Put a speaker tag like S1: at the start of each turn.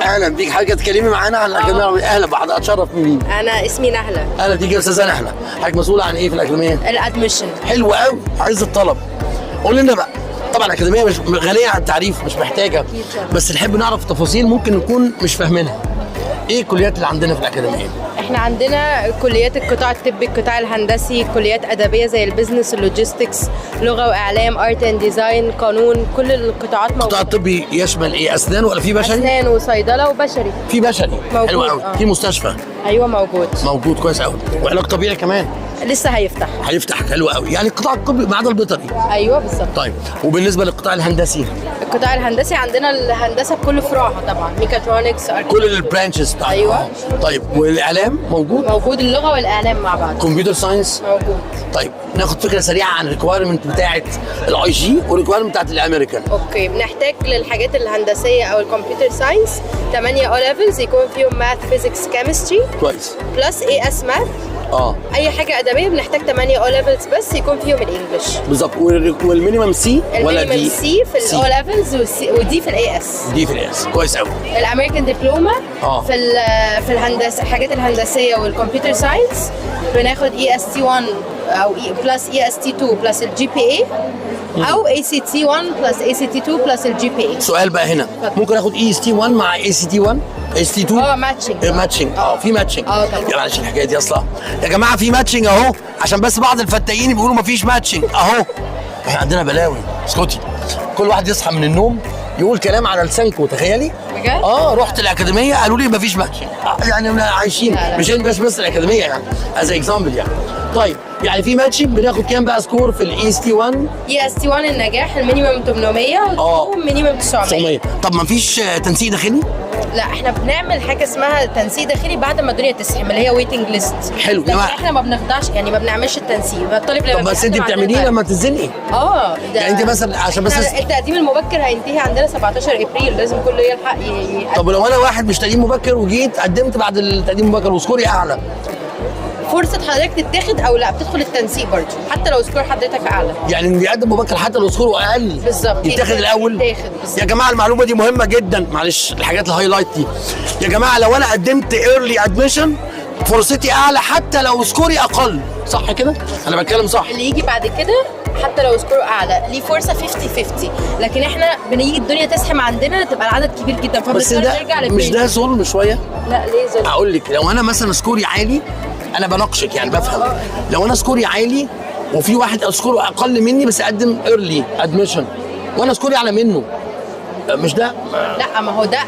S1: اهلا بيك حضرتك، تكلمي معانا عن الاكاديميه. اهلا بحضرتك، اتشرف بيك.
S2: انا اسمي نهله.
S1: اهلا بيك يا استاذه نهله. حضرتك مسؤوله عن ايه في الاكاديميه؟
S2: الادميشن.
S1: حلو قوي، عايز الطلب. قول لنا بقى. طبعا الاكاديميه مش غنيه عن التعريف، مش محتاجه، بس نحب نعرف تفاصيل ممكن نكون مش فاهمينها. ايه الكليات اللي عندنا في الاكاديميه؟
S2: احنا عندنا كليات القطاع الطبي، القطاع الهندسي، كليات ادبيه زي البيزنس، اللوجيستكس، لغه واعلام، ارت اند ديزاين، قانون، كل القطاعات موجوده.
S1: القطاع الطبي يشمل ايه؟ اسنان ولا في بشري؟
S2: اسنان وصيدله وبشري.
S1: في بشري.
S2: موجود.
S1: حلو قوي. في مستشفى؟
S2: ايوه موجود.
S1: موجود كويس قوي. وعلاج طبيعي كمان؟
S2: لسه هيفتح.
S1: هيفتح. حلو قوي. يعني القطاع الطبي ما عدا البيطري.
S2: ايوه بالظبط.
S1: طيب وبالنسبه للقطاع الهندسي؟
S2: القطاع الهندسي عندنا الهندسه بكل فروعها طبعا، ميكاترونكس،
S1: كل البرانشز بتاعها.
S2: ايوه.
S1: طيب والاعلام موجود؟
S2: موجود اللغه والاعلام مع بعض.
S1: كمبيوتر ساينس
S2: موجود.
S1: طيب ناخد فكره سريعه عن الريكوايرمنت بتاعه الاي جي والريكوايرمنت بتاعه الامريكان.
S2: اوكي، بنحتاج للحاجات الهندسيه او الكمبيوتر ساينس 8 او ليفلز يكون فيهم ماث، فيزيكس، كيمستري
S1: كويس.
S2: بلس اي اس ماث. اي حاجه ادبيه بنحتاج 8 او ليفلز بس يكون فيهم الانجليش.
S1: بالظبط. والمينيمم سي ولا دي؟
S2: المينيمم سي في الاو ليفلز ودي في الاي اس.
S1: دي في الاس. كويس قوي.
S2: الامريكان دبلومه في الهندسه، الحاجات الهندسيه والكمبيوتر ساينس بناخد اي اس تي 1 او بلس اي اس تي 2 بلس الجي بي اي، او اي سي تي 1 بلس اي سي تي 2 بلس الجي بي اي.
S1: سؤال بقى هنا، ممكن اخد اي اس تي 1 مع اي سي تي 1 اي اس تي 2؟
S2: ماتشنج.
S1: ماتشنج. في ماتشنج.
S2: طبعا.
S1: يا معلش الحكايه دي اصلا يا جماعه في ماتشنج اهو، عشان بس بعض الفتاين بيقولوا مفيش ماتشنج اهو. احنا عندنا بلاوي. اسكتي. كل واحد يصحى من النوم يقول كلام على لسانكو، تخيلي.
S2: بجد؟
S1: رحت الاكاديميه قالوا لي مفيش ماتشنج. يعني عايشين.
S2: لا.
S1: مش بس الاكاديميه يعني از اكزامبل يعني. طيب يعني في ماتشنج بناخد كام بقى سكور في الاي اس تي 1؟
S2: اي اس تي 1 النجاح المينيمم 800 والمينيمم 900.
S1: طب ما فيش تنسيق داخلي؟
S2: لا احنا بنعمل حاجه اسمها تنسيق داخلي بعد ما الدنيا تسحم، اللي هي ويتنج ليست.
S1: حلو.
S2: لكن احنا ما بنخضعش، يعني ما بنعملش التنسيق. الطالب لما
S1: طب بس انت بتعمليه لما تتزنقي؟
S2: يعني
S1: انت مثلا عشان بس
S2: التقديم المبكر هينتهي عندنا 17 ابريل، لازم كله يلحق
S1: طب لو انا واحد مش تقديم مبكر وجيت قدمت بعد التقديم المبكر وسكوري اعلى،
S2: فرصه حضرتك تتاخد او لا بتدخل التنسيق برضه حتى لو سكور حضرتك اعلى.
S1: يعني اللي بيقدم مبكر حتى لو سكوره اقل
S2: بالظبط
S1: يتاخد الاول.
S2: بالظبط.
S1: يا جماعه المعلومه دي مهمه جدا، معلش الحاجات الهايلايت دي. يا جماعه لو انا قدمت ايرلي ادميشن فرصتي اعلى حتى لو سكوري اقل، صح كده؟ انا بتكلم صح.
S2: اللي يجي بعد كده حتى لو سكور اعلى ليه فرصه 50-50، لكن احنا بنيجي الدنيا تسحم عندنا تبقى العدد كبير جدا،
S1: بس ده مش ده ظلم شويه؟
S2: لا ليه ظلم؟
S1: اقول لك، لو انا مثلا سكوري عالي، انا بناقشك يعني بفهم. لو انا سكوري عالي وفي واحد سكوره اقل مني بس قدم ايرلي ادميشن وانا سكوري اعلى منه، مش ده؟
S2: لا ما هو ده